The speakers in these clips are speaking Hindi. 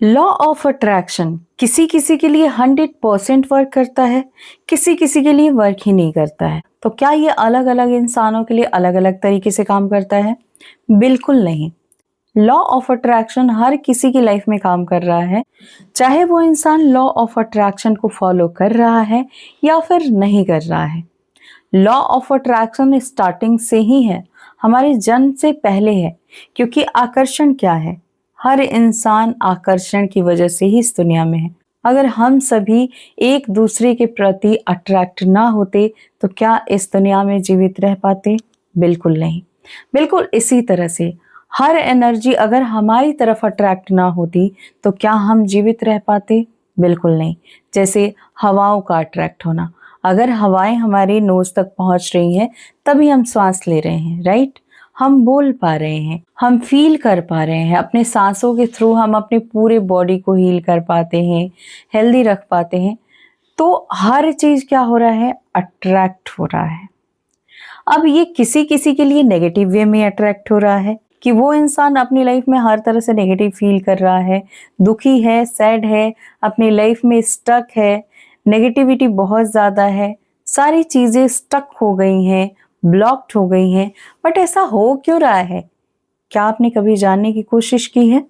लॉ ऑफ अट्रैक्शन किसी किसी के लिए 100% वर्क करता है, किसी किसी के लिए वर्क ही नहीं करता है। तो क्या ये अलग अलग इंसानों के लिए अलग अलग तरीके से काम करता है? बिल्कुल नहीं। लॉ ऑफ अट्रैक्शन हर किसी की लाइफ में काम कर रहा है, चाहे वो इंसान लॉ ऑफ अट्रैक्शन को फॉलो कर रहा है या फिर नहीं कर रहा है। लॉ ऑफ अट्रैक्शन स्टार्टिंग से ही है, हमारे जन्म से पहले है। क्योंकि आकर्षण क्या है? हर इंसान आकर्षण की वजह से ही इस दुनिया में है। अगर हम सभी एक दूसरे के प्रति अट्रैक्ट ना होते तो क्या इस दुनिया में जीवित रह पाते? बिल्कुल नहीं। बिल्कुल इसी तरह से हर एनर्जी अगर हमारी तरफ अट्रैक्ट ना होती तो क्या हम जीवित रह पाते? बिल्कुल नहीं। जैसे हवाओं का अट्रैक्ट होना, अगर हवाएं हमारे नोज तक पहुंच रही हैं तभी हम श्वास ले रहे हैं, राइट? हम बोल पा रहे हैं, हम फील कर पा रहे हैं, अपने सांसों के थ्रू हम अपने पूरे बॉडी को हील कर पाते हैं, हेल्दी रख पाते हैं। तो हर चीज क्या हो रहा है? अट्रैक्ट हो रहा है। अब ये किसी किसी के लिए नेगेटिव वे में अट्रैक्ट हो रहा है कि वो इंसान अपनी लाइफ में हर तरह से नेगेटिव फील कर रहा है, दुखी है, सैड है, अपनी लाइफ में स्टक है, नेगेटिविटी बहुत ज़्यादा है, सारी चीज़ें स्टक हो गई हैं, ब्लॉक्ड हो गई हैं। बट ऐसा हो क्यों रहा है? क्या आपने कभी जानने की कोशिश की है?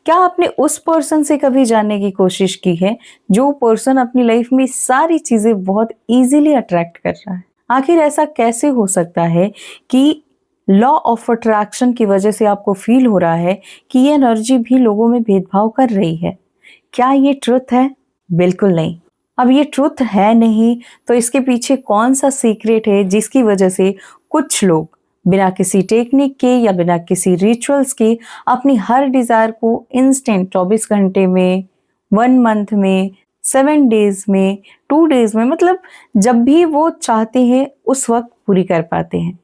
क्या आपने उस पर्सन से कभी जानने की कोशिश की है जो पर्सन अपनी लाइफ में सारी चीजें बहुत इजीली अट्रैक्ट कर रहा है? आखिर ऐसा कैसे हो सकता है कि लॉ ऑफ अट्रैक्शन की वजह से आपको फील हो रहा है कि ये एनर्जी भी लोगों में भेदभाव कर रही है? क्या ये ट्रुथ है? बिल्कुल नहीं। अब ये ट्रुथ है नहीं तो इसके पीछे कौन सा सीक्रेट है जिसकी वजह से कुछ लोग बिना किसी टेक्निक के या बिना किसी रिचुअल्स के अपनी हर डिजायर को इंस्टेंट 24 घंटे में, 1 मंथ में, 7 डेज में, 2 डेज में, मतलब जब भी वो चाहते हैं उस वक्त पूरी कर पाते हैं।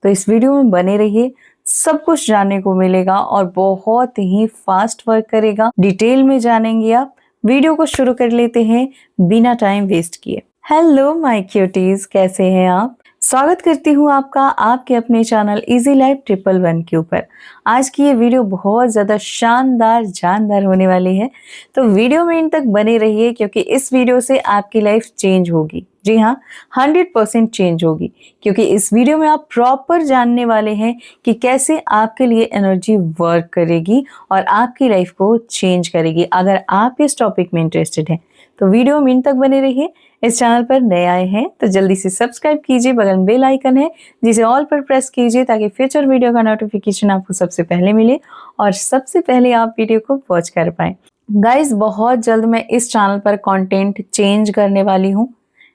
तो इस वीडियो में बने रहिए, सब कुछ जानने को मिलेगा और बहुत ही फास्ट वर्क करेगा। डिटेल में जानेंगे आप। वीडियो को शुरू कर लेते हैं बिना टाइम वेस्ट किए। हेलो माय क्यूटीज, कैसे हैं आप? स्वागत करती हूँ आपका आपके अपने चैनल इजी लाइफ 111 के ऊपर। आज की ये वीडियो बहुत ज़्यादा शानदार जानदार होने वाली है, तो वीडियो में इन तक बने रहिए क्योंकि इस वीडियो से आपकी लाइफ चेंज होगी। जी हाँ, 100% चेंज होगी, क्योंकि इस वीडियो में आप प्रॉपर जानने वाले हैं कि कैसे आपके लिए एनर्जी वर्क करेगी और आपकी लाइफ को चेंज करेगी। अगर आप इस टॉपिक में इंटरेस्टेड हैं तो वीडियो में इन तक बने रहिए। इस चैनल पर नए आए हैं तो जल्दी से सब्सक्राइब कीजिए, बगल में बेल आइकन है जिसे ऑल पर प्रेस कीजिए ताकि फ्यूचर वीडियो का नोटिफिकेशन आपको सबसे पहले मिले और सबसे पहले आप वीडियो को वॉच कर पाए। गाइस, बहुत जल्द मैं इस चैनल पर कंटेंट चेंज करने वाली हूँ।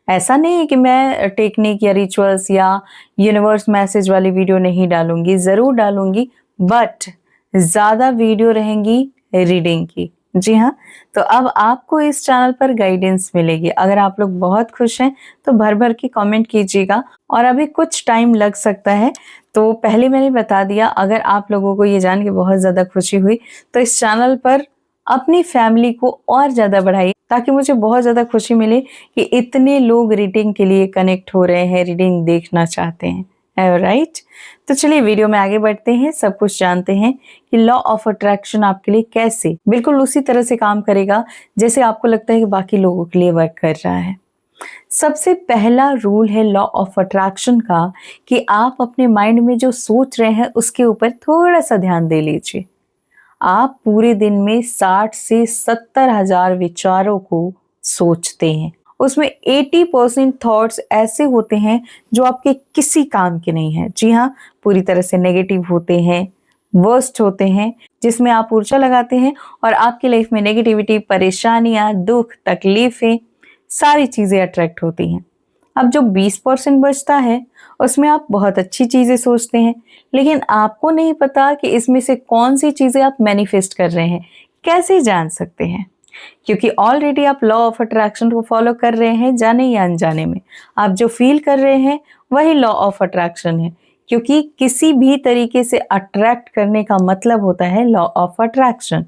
ऐसा नहीं है कि मैं टेक्निक या रिचुअल्स या यूनिवर्स मैसेज वाली वीडियो नहीं डालूंगी, जरूर डालूंगी, बट ज्यादा वीडियो रहेंगी रीडिंग की। जी हाँ, तो अब आपको इस चैनल पर गाइडेंस मिलेगी। अगर आप लोग बहुत खुश हैं तो भर भर के कमेंट कीजिएगा, और अभी कुछ टाइम लग सकता है। तो पहले मैंने बता दिया, अगर आप लोगों को ये जान के बहुत ज़्यादा खुशी हुई तो इस चैनल पर अपनी फैमिली को और ज़्यादा बढ़ाइए ताकि मुझे बहुत ज़्यादा खुशी मिले कि इतने लोग रीडिंग के लिए कनेक्ट हो रहे हैं, रीडिंग देखना चाहते हैं। राइट, तो चलिए वीडियो में आगे बढ़ते हैं, सब कुछ जानते हैं कि लॉ ऑफ अट्रैक्शन आपके लिए कैसे बिल्कुल उसी तरह से काम करेगा जैसे आपको लगता है कि बाकी लोगों के लिए वर्क कर रहा है। सबसे पहला रूल है लॉ ऑफ अट्रैक्शन का कि आप अपने माइंड में जो सोच रहे हैं उसके ऊपर थोड़ा सा ध्यान दे लीजिए। आप पूरे दिन में 60 से 70 हजार विचारों को सोचते हैं, उसमें 80% थॉट्स ऐसे होते हैं जो आपके किसी काम के नहीं है। जी हाँ, पूरी तरह से नेगेटिव होते हैं, वर्स्ट होते हैं, जिसमें आप ऊर्जा लगाते हैं और आपकी लाइफ में नेगेटिविटी, परेशानियां, दुख, तकलीफें, सारी चीजें अट्रैक्ट होती हैं। अब जो 20% बचता है उसमें आप बहुत अच्छी चीजें सोचते हैं, लेकिन आपको नहीं पता कि इसमें से कौन सी चीजें आप मैनिफेस्ट कर रहे हैं। कैसे जान सकते हैं? क्योंकि ऑलरेडी आप लॉ ऑफ अट्रैक्शन को फॉलो कर रहे हैं, जाने या अनजाने में। आप जो फील कर रहे हैं वही लॉ ऑफ अट्रैक्शन है, क्योंकि किसी भी तरीके से अट्रैक्ट करने का मतलब होता है लॉ ऑफ अट्रैक्शन।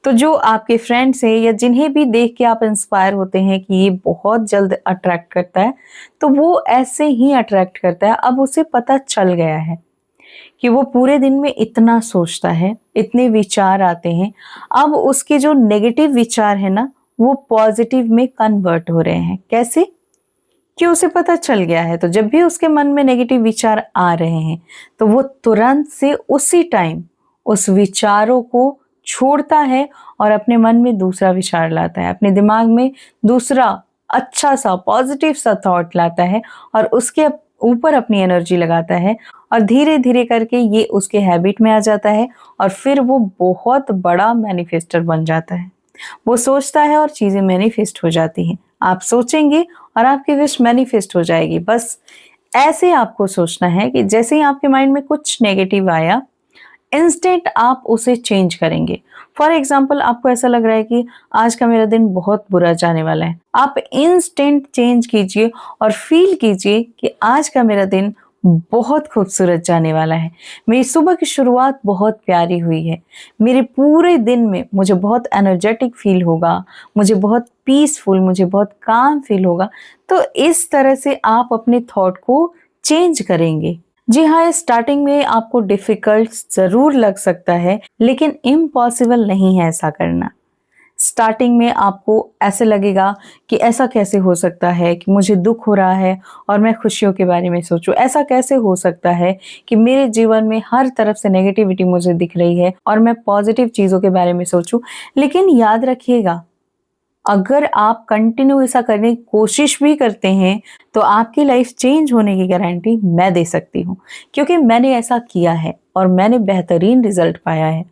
तो जो आपके फ्रेंड्स हैं या जिन्हें भी देख के आप इंस्पायर होते हैं कि ये बहुत जल्द अट्रैक्ट करता है, तो वो ऐसे ही अट्रैक्ट करता है। अब उसे पता चल गया है कि वो पूरे दिन में इतना सोचता है, इतने विचार आते हैं, अब उसके जो नेगेटिव विचार है ना, वो पॉजिटिव में कन्वर्ट हो रहे हैं। कैसे? कि उसे पता चल गया है। तो जब भी उसके मन में नेगेटिव विचार आ रहे हैं, तो वो तुरंत से उसी टाइम उस विचारों को छोड़ता है और अपने मन में दूसरा विचार लाता है, अपने दिमाग में दूसरा अच्छा सा पॉजिटिव सा थॉट लाता है और उसके ऊपर अपनी एनर्जी लगाता है और धीरे धीरे करके ये उसके हैबिट में आ जाता है और फिर वो बहुत बड़ा मैनिफेस्टर बन जाता है। वो सोचता है और चीजें मैनिफेस्ट हो जाती हैं। आप सोचेंगे और आपकी विश मैनिफेस्ट हो जाएगी। बस ऐसे आपको सोचना है कि जैसे ही आपके माइंड में कुछ नेगेटिव आया, इंस्टेंट आप उसे चेंज करेंगे। फॉर एग्जाम्पल, आपको ऐसा लग रहा है कि आज का मेरा दिन बहुत बुरा जाने वाला है, आप इंस्टेंट चेंज कीजिए और फील कीजिए कि आज का मेरा दिन बहुत खूबसूरत जाने वाला है, मेरी सुबह की शुरुआत बहुत प्यारी हुई है, मेरे पूरे दिन में मुझे बहुत एनर्जेटिक फील होगा, मुझे बहुत पीसफुल, मुझे बहुत काम फील होगा। तो इस तरह से आप अपने थॉट को चेंज करेंगे। जी हाँ, स्टार्टिंग में आपको डिफिकल्ट जरूर लग सकता है, लेकिन इम्पॉसिबल नहीं है ऐसा करना। स्टार्टिंग में आपको ऐसे लगेगा कि ऐसा कैसे हो सकता है कि मुझे दुख हो रहा है और मैं खुशियों के बारे में सोचूं, ऐसा कैसे हो सकता है कि मेरे जीवन में हर तरफ से नेगेटिविटी मुझे दिख रही है और मैं पॉजिटिव चीज़ों के बारे में सोचूं। लेकिन याद रखिएगा, अगर आप कंटिन्यू ऐसा करने की कोशिश भी करते हैं तो आपकी लाइफ चेंज होने की गारंटी मैं दे सकती हूँ, क्योंकि मैंने ऐसा किया है और मैंने बेहतरीन रिजल्ट पाया है।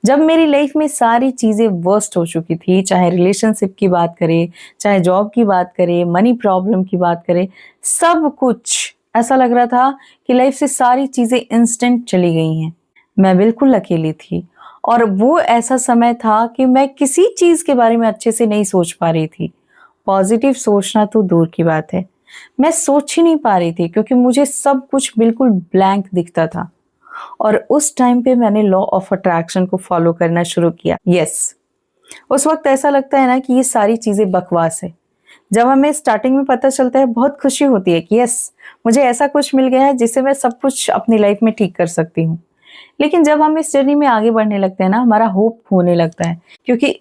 जब मेरी लाइफ में सारी चीज़ें वर्स्ट हो चुकी थी, चाहे रिलेशनशिप की बात करें, चाहे जॉब की बात करें, मनी प्रॉब्लम की बात करें, सब कुछ ऐसा लग रहा था कि लाइफ से सारी चीज़ें इंस्टेंट चली गई हैं। मैं बिल्कुल अकेली थी और वो ऐसा समय था कि मैं किसी चीज़ के बारे में अच्छे से नहीं सोच पा रही थी। पॉजिटिव सोचना तो दूर की बात है, मैं सोच ही नहीं पा रही थी, क्योंकि मुझे सब कुछ बिल्कुल ब्लैंक दिखता था। और उस टाइम पे मैंने लॉ ऑफ अट्रैक्शन को फॉलो करना शुरू किया। यस, उस वक्त ऐसा लगता है ना कि ये सारी चीज़ें बकवास है। जब हमें स्टार्टिंग में पता चलता है, बहुत खुशी होती है कि यस, मुझे ऐसा कुछ मिल गया है जिससे मैं सब कुछ अपनी लाइफ में ठीक कर सकती हूँ। लेकिन जब हम इस जर्नी में आगे बढ़ने लगते हैं ना, हमारा होप खोने लगता है, क्योंकि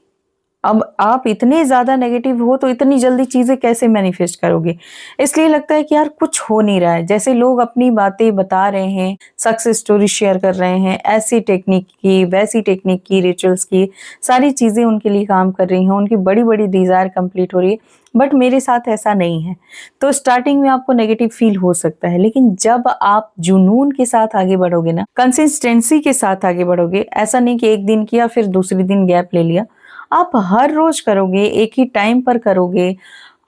अब आप इतने ज़्यादा नेगेटिव हो तो इतनी जल्दी चीज़ें कैसे मैनिफेस्ट करोगे? इसलिए लगता है कि यार कुछ हो नहीं रहा है। जैसे लोग अपनी बातें बता रहे हैं, सक्सेस स्टोरी शेयर कर रहे हैं, ऐसी टेक्निक की, वैसी टेक्निक की, रिचुअल्स की, सारी चीज़ें उनके लिए काम कर रही हैं, उनकी बड़ी-बड़ी डिज़ायर कंप्लीट हो रही है, बट मेरे साथ ऐसा नहीं है। तो स्टार्टिंग में आपको नेगेटिव फील हो सकता है, लेकिन जब आप जुनून के साथ आगे बढ़ोगे ना, कंसिस्टेंसी के साथ आगे बढ़ोगे, ऐसा नहीं कि एक दिन किया फिर दूसरे दिन गैप ले लिया, आप हर रोज करोगे, एक ही टाइम पर करोगे,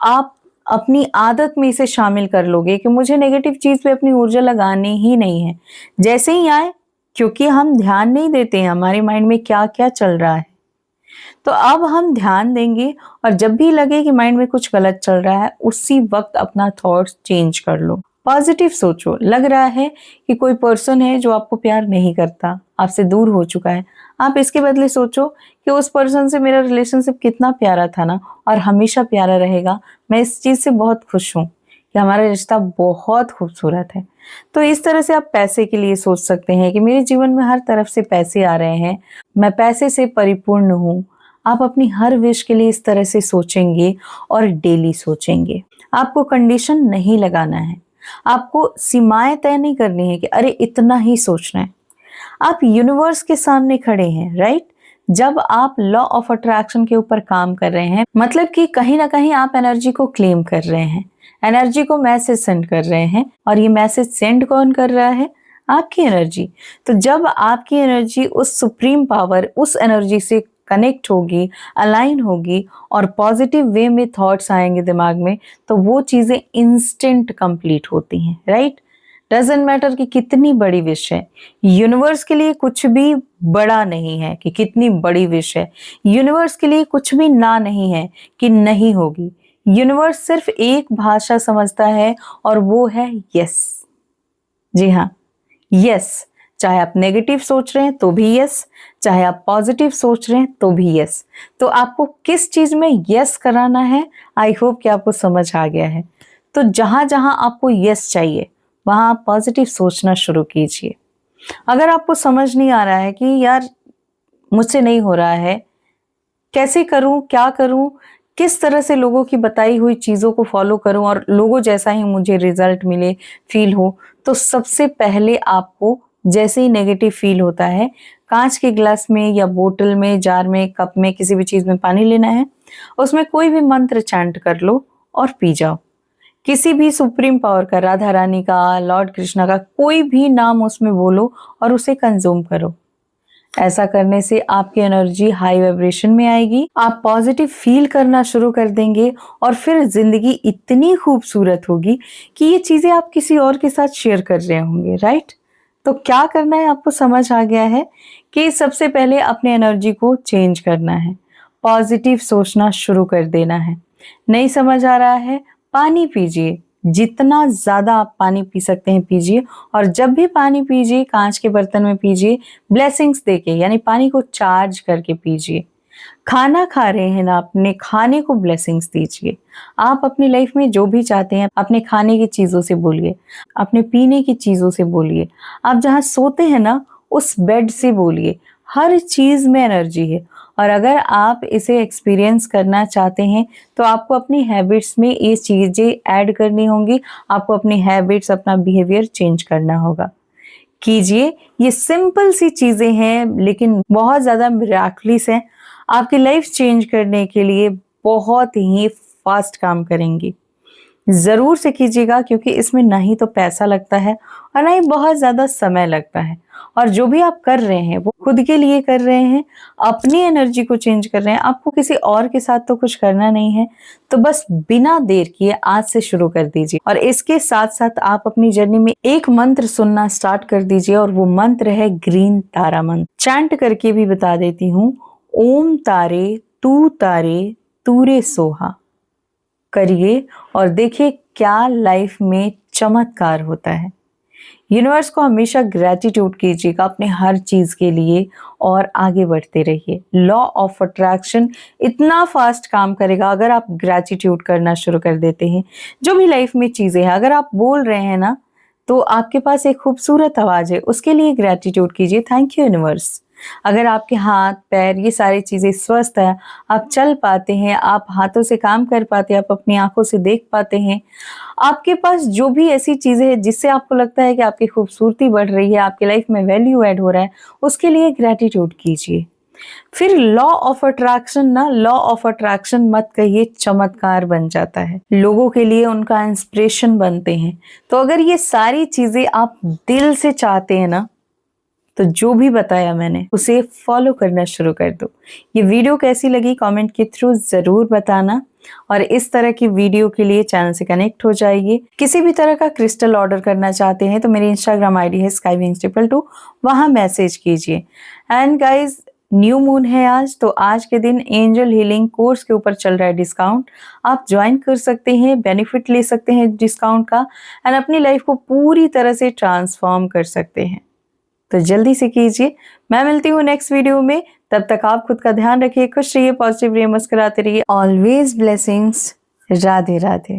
आप अपनी आदत में इसे शामिल कर लोगे कि मुझे नेगेटिव चीज पे अपनी ऊर्जा लगानी ही नहीं है। जैसे ही आए, क्योंकि हम ध्यान नहीं देते हैं हमारे माइंड में क्या क्या चल रहा है, तो अब हम ध्यान देंगे और जब भी लगे कि माइंड में कुछ गलत चल रहा है, उसी वक्त अपना थॉट्स चेंज कर लो, पॉजिटिव सोचो। लग रहा है कि कोई पर्सन है जो आपको प्यार नहीं करता, आपसे दूर हो चुका है, आप इसके बदले सोचो कि उस पर्सन से मेरा रिलेशनशिप कितना प्यारा था ना, और हमेशा प्यारा रहेगा। मैं इस चीज़ से बहुत खुश हूँ कि हमारा रिश्ता बहुत खूबसूरत है। तो इस तरह से आप पैसे के लिए सोच सकते हैं कि मेरे जीवन में हर तरफ से पैसे आ रहे हैं, मैं पैसे से परिपूर्ण हूँ। आप अपनी हर विश के लिए इस तरह से सोचेंगे और डेली सोचेंगे। आपको कंडीशन नहीं लगाना है, आपको सीमाएं तय नहीं करनी है कि अरे इतना ही सोचना है। आप यूनिवर्स के सामने खड़े हैं, राइट? जब आप लॉ ऑफ अट्रैक्शन के ऊपर काम कर रहे हैं, मतलब कि कहीं ना कहीं आप एनर्जी को क्लेम कर रहे हैं, एनर्जी को मैसेज सेंड कर रहे हैं, और ये मैसेज सेंड कौन कर रहा है? आपकी एनर्जी। तो जब आपकी एनर्जी उस सुप्रीम पावर, उस एनर्जी से कनेक्ट होगी, अलाइन होगी और पॉजिटिव वे में थॉट्स आएंगे दिमाग में, तो वो चीजें इंस्टेंट कंप्लीट होती हैं, राइट? डजेंट मैटर कि कितनी बड़ी विश है, यूनिवर्स के लिए कुछ भी बड़ा नहीं है कि कितनी बड़ी विश है। यूनिवर्स के लिए कुछ भी ना नहीं है कि नहीं होगी। यूनिवर्स सिर्फ एक भाषा समझता है और वो है यस। जी हाँ, यस। चाहे आप नेगेटिव सोच रहे हैं तो भी यस, चाहे आप पॉजिटिव सोच रहे हैं तो भी यस। तो आपको किस चीज में यस कराना है, आई होप कि आपको समझ आ गया है। तो जहां जहां आपको यस चाहिए, वहां आप पॉजिटिव सोचना शुरू कीजिए। अगर आपको समझ नहीं आ रहा है कि यार मुझसे नहीं हो रहा है, कैसे करूं, क्या करूं, किस तरह से लोगों की बताई हुई चीज़ों को फॉलो करूं और लोगों जैसा ही मुझे रिजल्ट मिले, फील हो, तो सबसे पहले आपको जैसे ही नेगेटिव फील होता है, कांच के गिलास में या बोतल में, जार में, कप में, किसी भी चीज़ में पानी लेना है, उसमें कोई भी मंत्र चैंट कर लो और पी जाओ। किसी भी सुप्रीम पावर का, राधा रानी का, लॉर्ड कृष्णा का, कोई भी नाम उसमें बोलो और उसे कंज्यूम करो। ऐसा करने से आपकी एनर्जी हाई वाइब्रेशन में आएगी, आप पॉजिटिव फील करना शुरू कर देंगे और फिर जिंदगी इतनी खूबसूरत होगी कि ये चीजें आप किसी और के साथ शेयर कर रहे होंगे, राइट? तो क्या करना है आपको समझ आ गया है कि सबसे पहले अपने एनर्जी को चेंज करना है, पॉजिटिव सोचना शुरू कर देना है। नहीं समझ आ रहा है, पानी पीजिए, जितना ज्यादा आप पानी पी सकते हैं पीजिए, और जब भी पानी पीजिए कांच के बर्तन में पीजिए, ब्लेसिंग्स देके, यानी पानी को चार्ज करके पीजिए। खाना खा रहे हैं ना, अपने खाने को ब्लेसिंग्स दीजिए। आप अपनी लाइफ में जो भी चाहते हैं अपने खाने की चीजों से बोलिए, अपने पीने की चीजों से बोलिए, आप जहाँ सोते हैं ना उस बेड से बोलिए। हर चीज में एनर्जी है, और अगर आप इसे एक्सपीरियंस करना चाहते हैं तो आपको अपनी हैबिट्स में ये चीजें ऐड करनी होंगी, आपको अपनी हैबिट्स, अपना बिहेवियर चेंज करना होगा। कीजिए, ये सिंपल सी चीजें हैं लेकिन बहुत ज्यादा मिराकलिस हैं, आपकी लाइफ चेंज करने के लिए बहुत ही फास्ट काम करेंगी। जरूर से कीजिएगा, क्योंकि इसमें ना ही तो पैसा लगता है और ना ही बहुत ज्यादा समय लगता है, और जो भी आप कर रहे हैं वो खुद के लिए कर रहे हैं, अपनी एनर्जी को चेंज कर रहे हैं, आपको किसी और के साथ तो कुछ करना नहीं है। तो बस बिना देर किए आज से शुरू कर दीजिए, और इसके साथ साथ आप अपनी जर्नी में एक मंत्र सुनना स्टार्ट कर दीजिए, और वो मंत्र है ग्रीन तारा मंत्र। चैंट करके भी बता देती हूँ, ओम तारे तू रे सोहा। करिए और देखिए क्या लाइफ में चमत्कार होता है। यूनिवर्स को हमेशा ग्रेटिट्यूड कीजिएगा अपने हर चीज के लिए और आगे बढ़ते रहिए। लॉ ऑफ अट्रैक्शन इतना फास्ट काम करेगा अगर आप ग्रेटिट्यूड करना शुरू कर देते हैं। जो भी लाइफ में चीजें हैं, अगर आप बोल रहे हैं ना, तो आपके पास एक खूबसूरत आवाज है, उसके लिए ग्रेटिट्यूड कीजिए, थैंक यू यूनिवर्स। अगर आपके हाथ पैर ये सारी चीजें स्वस्थ है, आप चल पाते हैं, आप हाथों से काम कर पाते हैं, आप अपनी आंखों से देख पाते हैं, आपके पास जो भी ऐसी चीजें हैं जिससे आपको लगता है कि आपकी खूबसूरती बढ़ रही है, आपकी लाइफ में वैल्यू ऐड हो रहा है, उसके लिए ग्रेटिट्यूड कीजिए। फिर लॉ ऑफ अट्रैक्शन ना, लॉ ऑफ अट्रैक्शन मत कहिए, चमत्कार बन जाता है, लोगों के लिए उनका इंस्पिरेशन बनते हैं। तो अगर ये सारी चीजें आप दिल से चाहते हैं ना, तो जो भी बताया मैंने उसे फॉलो करना शुरू कर दो। ये वीडियो कैसी लगी कमेंट के थ्रू जरूर बताना, और इस तरह की वीडियो के लिए चैनल से कनेक्ट हो जाइए। किसी भी तरह का क्रिस्टल ऑर्डर करना चाहते हैं तो मेरी इंस्टाग्राम आईडी है skybeings222, वहां मैसेज कीजिए। एंड गाइज, न्यू मून है आज, तो आज के दिन एंजल हीलिंग कोर्स के ऊपर चल रहा है डिस्काउंट, आप ज्वाइन कर सकते हैं, बेनिफिट ले सकते हैं डिस्काउंट का, एंड अपनी लाइफ को पूरी तरह से ट्रांसफॉर्म कर सकते हैं। तो जल्दी से कीजिए। मैं मिलती हूँ नेक्स्ट वीडियो में, तब तक आप खुद का ध्यान रखिए, खुश रहिए, पॉजिटिव रहिए, मुस्कुराते रहिए। Always blessings. राधे राधे।